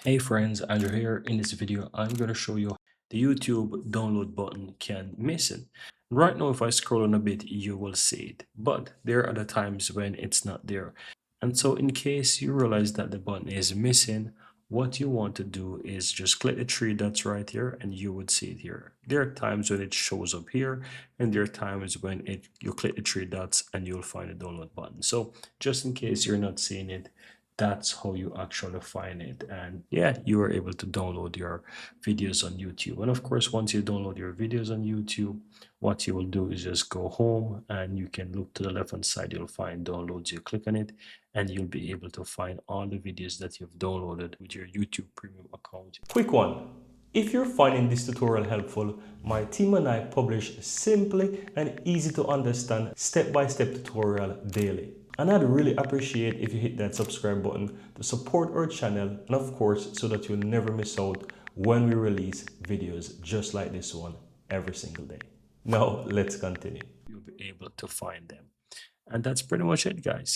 Hey friends, Andrew here. In this video, I'm going to show you the YouTube download button can missing. Right now, if I scroll on a bit, you will see it, but there are the times when it's not there. And so in case you realize that the button is missing, what you want to do is just click the three dots right here and you would see it here. There are times when it shows up here and there are times when you click the three dots and you'll find the download button. So just in case you're not seeing it, that's how you actually find it. And yeah, you are able to download your videos on YouTube. And of course, once you download your videos on YouTube, what you will do is just go home and you can look to the left hand side. You'll find downloads. You click on it and you'll be able to find all the videos that you've downloaded with your YouTube premium account. Quick one. If you're finding this tutorial helpful, my team and I publish simply and easy to understand step-by-step tutorial daily. And I'd really appreciate if you hit that subscribe button to support our channel and of course so that you'll never miss out when we release videos just like this one every single day. Now let's continue. You'll be able to find them. And that's pretty much it, guys.